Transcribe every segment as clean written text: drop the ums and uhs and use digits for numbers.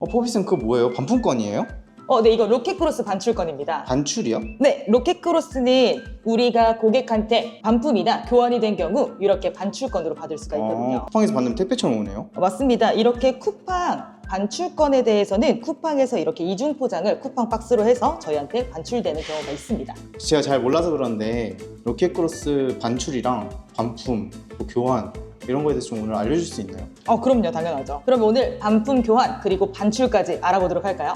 포비쌤 그거 뭐예요? 반품권이에요? 네, 이거 로켓크로스 반출권입니다. 반출이요? 네, 로켓크로스는 우리가 고객한테 반품이나 교환이 된 경우 이렇게 반출권으로 받을 수가 있거든요. 쿠팡에서 받으면 택배처럼 오네요. 맞습니다. 이렇게 쿠팡 반출권에 대해서는 쿠팡에서 이렇게 이중 포장을 쿠팡 박스로 해서 저희한테 반출되는 경우가 있습니다. 제가 잘 몰라서 그러는데 로켓크로스 반출이랑 반품, 교환 이런 거에 대해서 좀 오늘 알려줄 수 있나요? 그럼요, 당연하죠. 그럼 오늘 반품 교환 그리고 반출까지 알아보도록 할까요?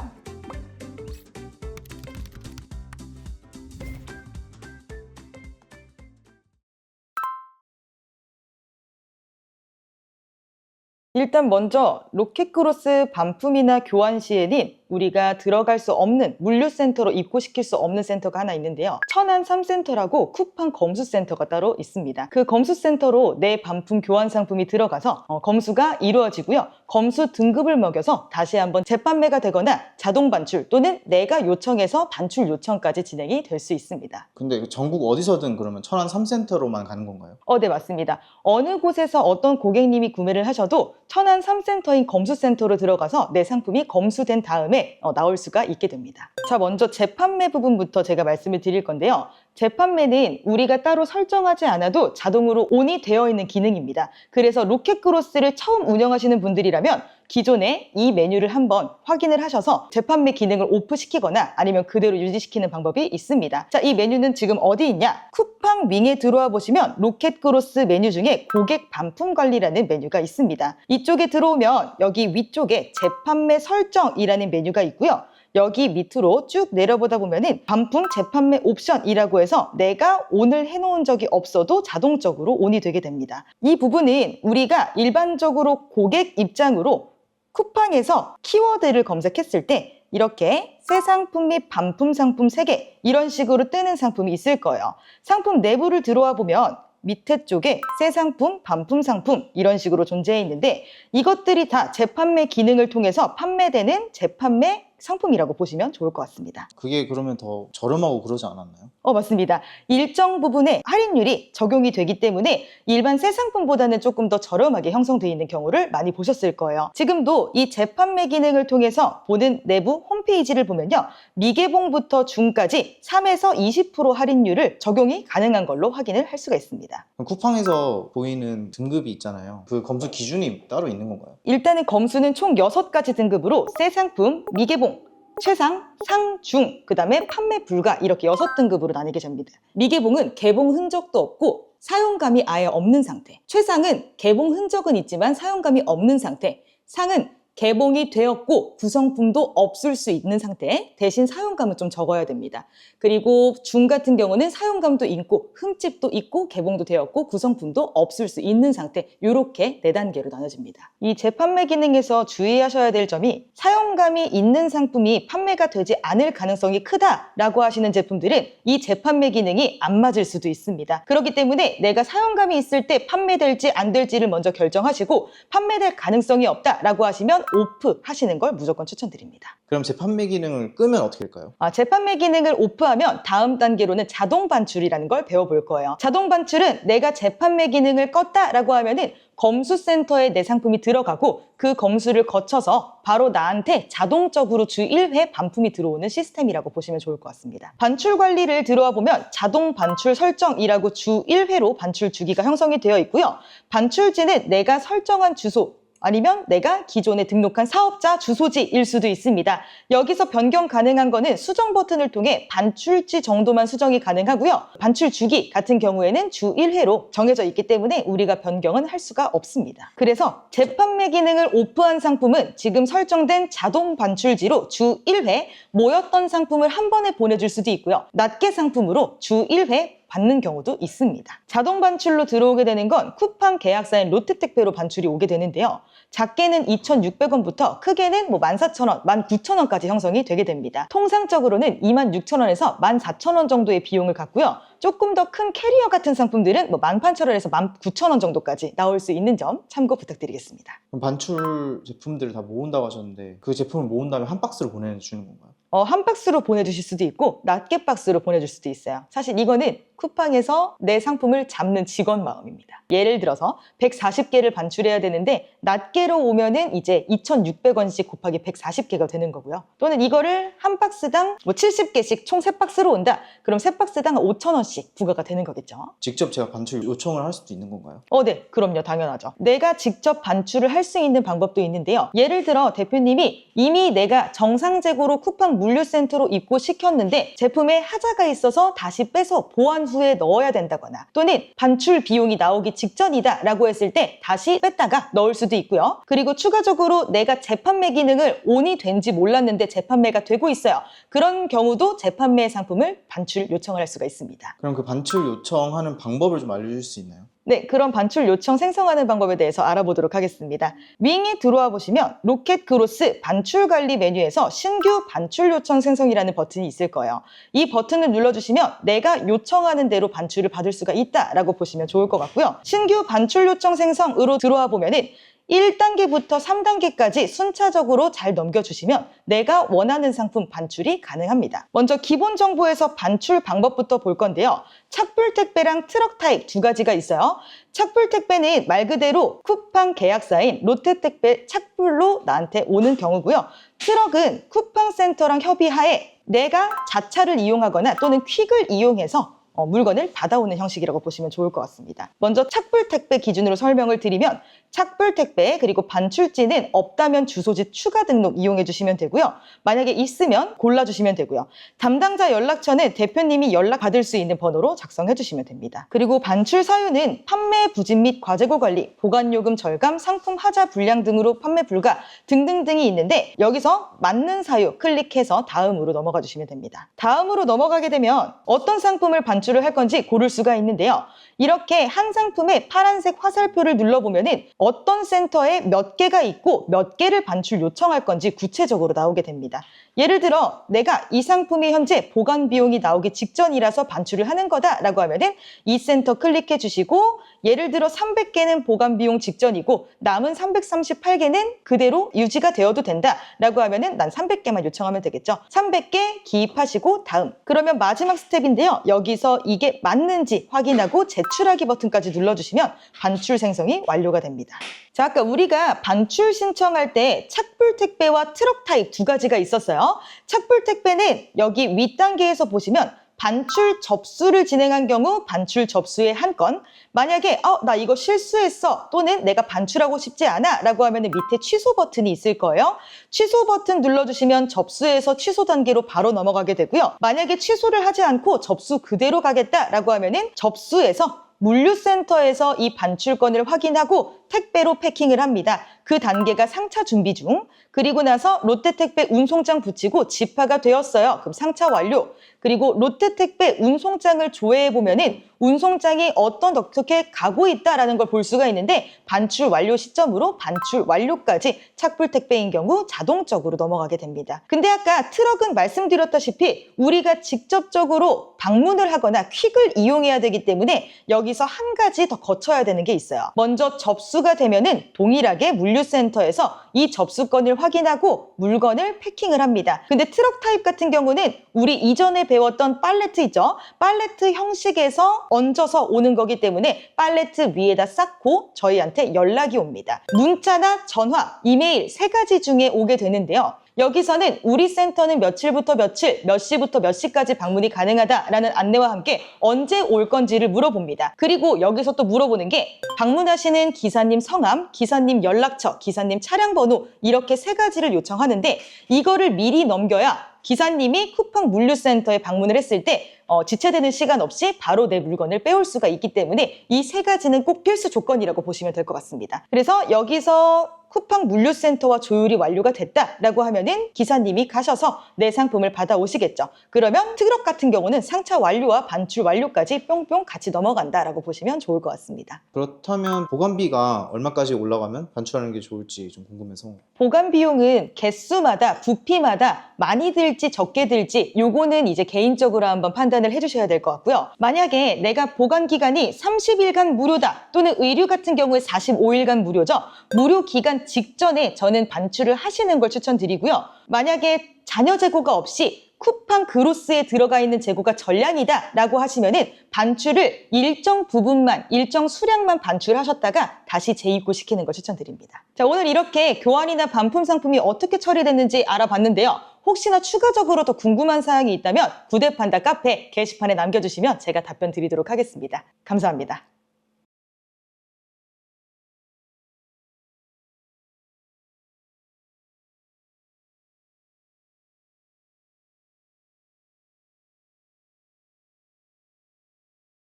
일단 먼저 로켓크로스 반품이나 교환 시에는 우리가 들어갈 수 없는 물류센터로 입고시킬 수 없는 센터가 하나 있는데요. 천안 3센터라고 쿠팡 검수센터가 따로 있습니다. 그 검수센터로 내 반품 교환 상품이 들어가서 검수가 이루어지고요. 검수 등급을 먹여서 다시 한번 재판매가 되거나 자동 반출 또는 내가 요청해서 반출 요청까지 진행이 될 수 있습니다. 근데 전국 어디서든 그러면 천안 3센터로만 가는 건가요? 네, 맞습니다. 어느 곳에서 어떤 고객님이 구매를 하셔도 천안 3센터인 검수센터로 들어가서 내 상품이 검수된 다음에 나올 수가 있게 됩니다. 자, 먼저 재판매 부분부터 제가 말씀을 드릴 건데요. 재판매는 우리가 따로 설정하지 않아도 자동으로 온이 되어 있는 기능입니다. 그래서 로켓크로스를 처음 운영하시는 분들이라면 기존에 이 메뉴를 한번 확인을 하셔서 재판매 기능을 오프시키거나 아니면 그대로 유지시키는 방법이 있습니다. 자, 이 메뉴는 지금 어디 있냐? 쿠팡 윙에 들어와 보시면 로켓크로스 메뉴 중에 고객 반품 관리라는 메뉴가 있습니다. 이쪽에 들어오면 여기 위쪽에 재판매 설정이라는 메뉴가 있고요. 여기 밑으로 쭉 내려보다 보면은 반품 재판매 옵션이라고 해서 내가 온을 해놓은 적이 없어도 자동적으로 온이 되게 됩니다. 이 부분은 우리가 일반적으로 고객 입장으로 쿠팡에서 키워드를 검색했을 때 이렇게 새 상품 및 반품 상품 3개 이런 식으로 뜨는 상품이 있을 거예요. 상품 내부를 들어와 보면 밑에 쪽에 새 상품, 반품 상품 이런 식으로 존재해 있는데 이것들이 다 재판매 기능을 통해서 판매되는 재판매 상품이라고 보시면 좋을 것 같습니다. 그게 그러면 더 저렴하고 그러지 않았나요? 맞습니다. 일정 부분의 할인율이 적용이 되기 때문에 일반 새 상품보다는 조금 더 저렴하게 형성되어 있는 경우를 많이 보셨을 거예요. 지금도 이 재판매 기능을 통해서 보는 내부 홈페이지를 보면요. 미개봉부터 중까지 3에서 20% 할인율을 적용이 가능한 걸로 확인을 할 수가 있습니다. 그럼 쿠팡에서 보이는 등급이 있잖아요. 그 검수 기준이 따로 있는 건가요? 일단은 검수는 총 6가지 등급으로 새 상품, 미개봉, 최상, 상, 중, 그 다음에 판매 불가 이렇게 6등급으로 나뉘게 됩니다. 미개봉은 개봉 흔적도 없고 사용감이 아예 없는 상태. 최상은 개봉 흔적은 있지만 사용감이 없는 상태. 상은 개봉이 되었고 구성품도 없을 수 있는 상태, 대신 사용감은 좀 적어야 됩니다. 그리고 중 같은 경우는 사용감도 있고 흠집도 있고 개봉도 되었고 구성품도 없을 수 있는 상태, 이렇게 4단계로 나눠집니다. 이 재판매 기능에서 주의하셔야 될 점이 사용감이 있는 상품이 판매가 되지 않을 가능성이 크다라고 하시는 제품들은 이 재판매 기능이 안 맞을 수도 있습니다. 그렇기 때문에 내가 사용감이 있을 때 판매될지 안 될지를 먼저 결정하시고 판매될 가능성이 없다라고 하시면 오프 하시는 걸 무조건 추천드립니다. 그럼 재판매 기능을 끄면 어떻게 될까요? 재판매 기능을 오프하면 다음 단계로는 자동 반출이라는 걸 배워볼 거예요. 자동 반출은 내가 재판매 기능을 껐다라고 하면은 검수센터에 내 상품이 들어가고 그 검수를 거쳐서 바로 나한테 자동적으로 주 1회 반품이 들어오는 시스템이라고 보시면 좋을 것 같습니다. 반출 관리를 들어와 보면 자동 반출 설정이라고 주 1회로 반출 주기가 형성이 되어 있고요. 반출지는 내가 설정한 주소 아니면 내가 기존에 등록한 사업자 주소지일 수도 있습니다. 여기서 변경 가능한 거는 수정 버튼을 통해 반출지 정도만 수정이 가능하고요. 반출 주기 같은 경우에는 주 1회로 정해져 있기 때문에 우리가 변경은 할 수가 없습니다. 그래서 재판매 기능을 오프한 상품은 지금 설정된 자동 반출지로 주 1회 모였던 상품을 한 번에 보내줄 수도 있고요. 낱개 상품으로 주 1회 받는 경우도 있습니다. 자동 반출로 들어오게 되는 건 쿠팡 계약사인 롯데택배로 반출이 오게 되는데요. 작게는 2,600원부터 크게는 14,000원, 19,000원까지 형성이 되게 됩니다. 통상적으로는 26,000원에서 14,000원 정도의 비용을 갖고요. 조금 더 큰 캐리어 같은 상품들은 뭐 18,000원에서 19,000원 정도까지 나올 수 있는 점 참고 부탁드리겠습니다. 그럼 반출 제품들을 다 모은다고 하셨는데 그 제품을 모은 다음에 한 박스로 보내주는 건가요? 한 박스로 보내주실 수도 있고 낱개 박스로 보내줄 수도 있어요. 사실 이거는 쿠팡에서 내 상품을 잡는 직원 마음입니다. 예를 들어서 140개를 반출해야 되는데 낱개로 오면은 이제 2,600원씩 곱하기 140개가 되는 거고요. 또는 이거를 한 박스당 뭐 70개씩 총 3박스로 온다. 그럼 3박스당 5,000원씩 부과가 되는 거겠죠. 직접 제가 반출 요청을 할 수도 있는 건가요? 네. 그럼요. 당연하죠. 내가 직접 반출을 할 수 있는 방법도 있는데요. 예를 들어 대표님이 이미 내가 정상 재고로 쿠팡 물류센터로 입고시켰는데 제품에 하자가 있어서 다시 빼서 보완 후에 넣어야 된다거나 또는 반출 비용이 나오기 직전이다 라고 했을 때 다시 뺐다가 넣을 수도 있고요. 그리고 추가적으로 내가 재판매 기능을 온이 된지 몰랐는데 재판매가 되고 있어요. 그런 경우도 재판매 상품을 반출 요청을 할 수가 있습니다. 그럼 그 반출 요청하는 방법을 좀 알려주실 수 있나요? 네, 그런 반출 요청 생성하는 방법에 대해서 알아보도록 하겠습니다. 윙에 들어와 보시면 로켓크로스 반출 관리 메뉴에서 신규 반출 요청 생성이라는 버튼이 있을 거예요. 이 버튼을 눌러주시면 내가 요청하는 대로 반출을 받을 수가 있다라고 보시면 좋을 것 같고요. 신규 반출 요청 생성으로 들어와 보면은 1단계부터 3단계까지 순차적으로 잘 넘겨주시면 내가 원하는 상품 반출이 가능합니다. 먼저 기본 정보에서 반출 방법부터 볼 건데요. 착불 택배랑 트럭 타입 두 가지가 있어요. 착불 택배는 말 그대로 쿠팡 계약사인 롯데택배 착불로 나한테 오는 경우고요. 트럭은 쿠팡 센터랑 협의하에 내가 자차를 이용하거나 또는 퀵을 이용해서 물건을 받아오는 형식이라고 보시면 좋을 것 같습니다. 먼저 착불 택배 기준으로 설명을 드리면 착불 택배 그리고 반출지는 없다면 주소지 추가 등록 이용해 주시면 되고요. 만약에 있으면 골라주시면 되고요. 담당자 연락처는 대표님이 연락받을 수 있는 번호로 작성해 주시면 됩니다. 그리고 반출 사유는 판매 부진 및 과재고 관리, 보관요금 절감, 상품 하자 불량 등으로 판매 불가 등등등이 있는데 여기서 맞는 사유 클릭해서 다음으로 넘어가 주시면 됩니다. 다음으로 넘어가게 되면 어떤 상품을 반출을 할 건지 고를 수가 있는데요. 이렇게 한 상품의 파란색 화살표를 눌러보면은 어떤 센터에 몇 개가 있고 몇 개를 반출 요청할 건지 구체적으로 나오게 됩니다. 예를 들어 내가 이 상품이 현재 보관 비용이 나오기 직전이라서 반출을 하는 거다라고 하면은 이 센터 클릭해 주시고 예를 들어 300개는 보관 비용 직전이고 남은 338개는 그대로 유지가 되어도 된다라고 하면은 난 300개만 요청하면 되겠죠. 300개 기입하시고 다음. 그러면 마지막 스텝인데요. 여기서 이게 맞는지 확인하고 제출하기 버튼까지 눌러주시면 반출 생성이 완료가 됩니다. 자, 아까 우리가 반출 신청할 때 착불 택배와 트럭 타입 두 가지가 있었어요. 착불 택배는 여기 윗단계에서 보시면 반출 접수를 진행한 경우 반출 접수의 한 건, 만약에 나 이거 실수했어 또는 내가 반출하고 싶지 않아 라고 하면 밑에 취소 버튼이 있을 거예요. 취소 버튼 눌러주시면 접수해서 취소 단계로 바로 넘어가게 되고요. 만약에 취소를 하지 않고 접수 그대로 가겠다라고 하면은 접수해서 물류센터에서 이 반출건을 확인하고 택배로 패킹을 합니다. 그 단계가 상차 준비 중. 그리고 나서 롯데택배 운송장 붙이고 집화가 되었어요. 그럼 상차 완료. 그리고 롯데택배 운송장을 조회해보면은 운송장이 어떻게 가고 있다라는 걸 볼 수가 있는데 반출 완료 시점으로 반출 완료까지 착불 택배인 경우 자동적으로 넘어가게 됩니다. 근데 아까 트럭은 말씀드렸다시피 우리가 직접적으로 방문을 하거나 퀵을 이용해야 되기 때문에 여기서 한 가지 더 거쳐야 되는 게 있어요. 먼저 접수가 되면은 동일하게 물류센터에서 이 접수건을 확인하고 물건을 패킹을 합니다. 근데 트럭 타입 같은 경우는 우리 이전에 배웠던 팔레트 있죠? 팔레트 형식에서 얹어서 오는 거기 때문에 팔레트 위에다 쌓고 저희한테 연락이 옵니다. 문자나 전화, 이메일 세 가지 중에 오게 되는데요. 여기서는 우리 센터는 며칠부터 며칠, 몇 시부터 몇 시까지 방문이 가능하다라는 안내와 함께 언제 올 건지를 물어봅니다. 그리고 여기서 또 물어보는 게 방문하시는 기사님 성함, 기사님 연락처, 기사님 차량 번호 이렇게 세 가지를 요청하는데 이거를 미리 넘겨야 기사님이 쿠팡 물류센터에 방문을 했을 때 지체되는 시간 없이 바로 내 물건을 빼올 수가 있기 때문에 이 세 가지는 꼭 필수 조건이라고 보시면 될 것 같습니다. 그래서 여기서 쿠팡 물류센터와 조율이 완료가 됐다라고 하면은 기사님이 가셔서 내 상품을 받아오시겠죠. 그러면 트럭 같은 경우는 상차 완료와 반출 완료까지 뿅뿅 같이 넘어간다라고 보시면 좋을 것 같습니다. 그렇다면 보관비가 얼마까지 올라가면 반출하는 게 좋을지 좀 궁금해서. 보관 비용은 개수마다 부피마다 많이 들지 적게 들지 요거는 이제 개인적으로 한번 판단을 판단을 해주셔야 될 것 같고요. 만약에 내가 보관 기간이 30일간 무료다 또는 의류 같은 경우에 45일간 무료죠. 무료 기간 직전에 저는 반출을 하시는 걸 추천드리고요. 만약에 잔여 재고가 없이 쿠팡 그로스에 들어가 있는 재고가 전량이다 라고 하시면은 반출을 일정 부분만, 일정 수량만 반출하셨다가 다시 재입고시키는 걸 추천드립니다. 자, 오늘 이렇게 교환이나 반품 상품이 어떻게 처리됐는지 알아봤는데요. 혹시나 추가적으로 더 궁금한 사항이 있다면 구대판다 카페 게시판에 남겨주시면 제가 답변 드리도록 하겠습니다. 감사합니다.